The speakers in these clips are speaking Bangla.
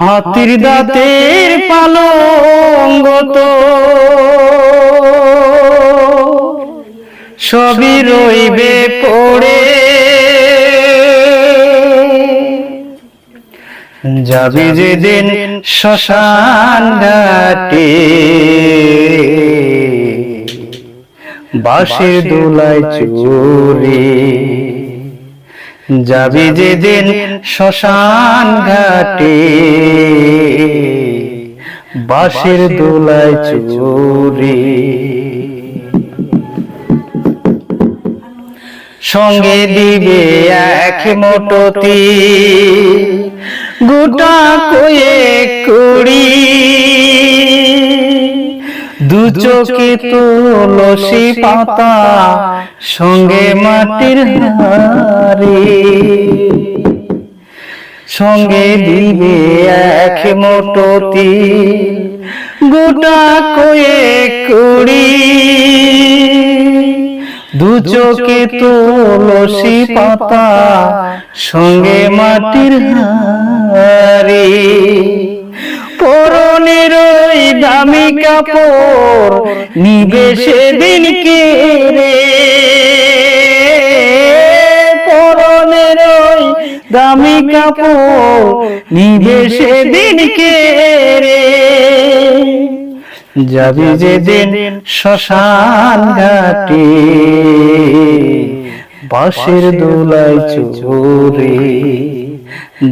হাতির দাঁতের পালঙ্ক তো সবই রইবে পড়ে, যাবি যেদিন শ্মশান ঘাটে বাঁশের দোলায় চড়ে, যাবি যেদিন শ্মশান ঘাটে বাঁশের দোলায় চড়ে। সঙ্গে দিবে এক মুঠো তিল, গোটা কয়েক কুড়ি, দু চোখে তুলসী পাতা সঙ্গে মাটির হাড়ি। সঙ্গে দিবে এক মুঠো তিল, গোটা কয়েক কুড়ি, দু চোখে তুলসী পাতা সঙ্গে মাটির হাড়ি। পরনের ওই দামি কাপড় নিবে সেদিন কে রে, পরনের ওই দামি কাপড় নিবে সেদিন কে রে, যাবি যেদিন শ্মশান ঘাটে বাঁশের দোলায় চড়ে,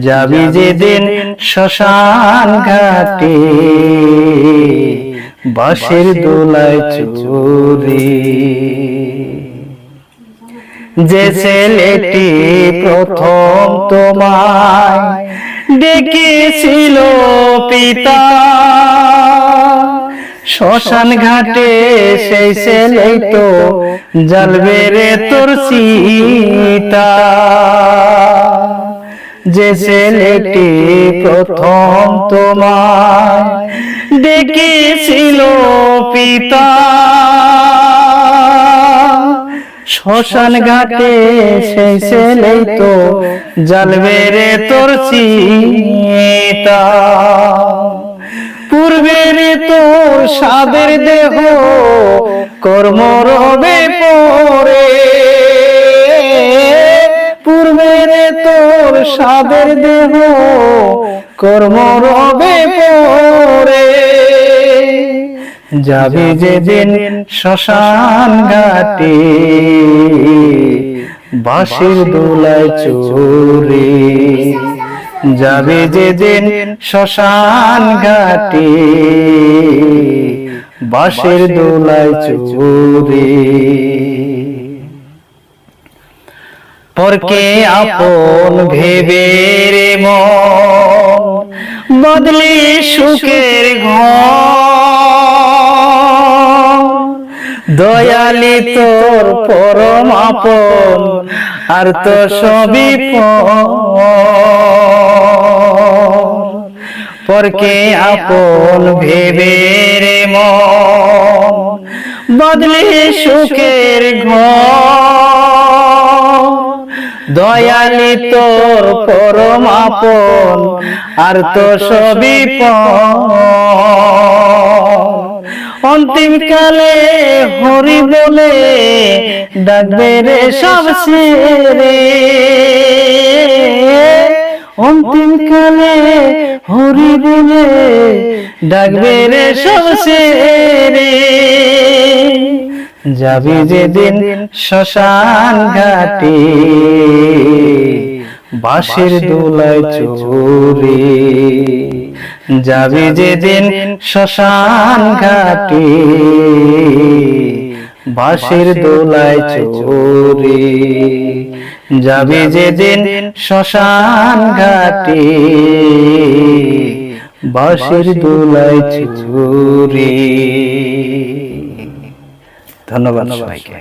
যাবি যেদিন শ্মশান ঘাটে বাঁশের দোলায় চড়ে। যে ছেলেটি প্রথম তোমায় ডেকেছিল পিতা, শ্মশান ঘাটে সেই ছেলেই তো জ্বালবে রে তোর চিতা। যে ছেলেটি প্রথম তোমায় ডেকেছিল পিতা, শ্মশান ঘাটে সেই ছেলেই তো জ্বালবে রে তোর চিতা। পূর্বের তোর সাদের দেহ কর্ম রবে পরে, পূর্বের তোর সাদের দেহ কর্ম রবে পরে, যাবি যেদিন শ্মশান ঘাটে বাঁশের দোলায় চড়ে, যাবে যেদিন শ্মশান ঘাটে বাঁশের দোলায় চড়ে। পরকে আপন ভেবে রে মন বদলি সুখের ঘর, দয়ালি তোর পরম আপন আর তো সবই পরকে আপন ভেবে রে মন বদলি সুখের ঘর, দয়ালি তোর পরম আপন আর তো সবই অন্তিম কালে হরি বলে ডাকবে রে সব ছেড়ে, অন্তিম কালে হরি বলে ডাকবে রে সব ছেড়ে, যাবি যেদিন শ্মশান ঘাটে বাঁশের দোলায় চড়ে, যাবি যেদিন শ্মশান ঘাটে বাঁশের দোলায় চড়ে, যাবি যেদিন শ্মশান ঘাটে বাঁশের দোলায় চড়ে। ধন্যবাদ সবাইকে।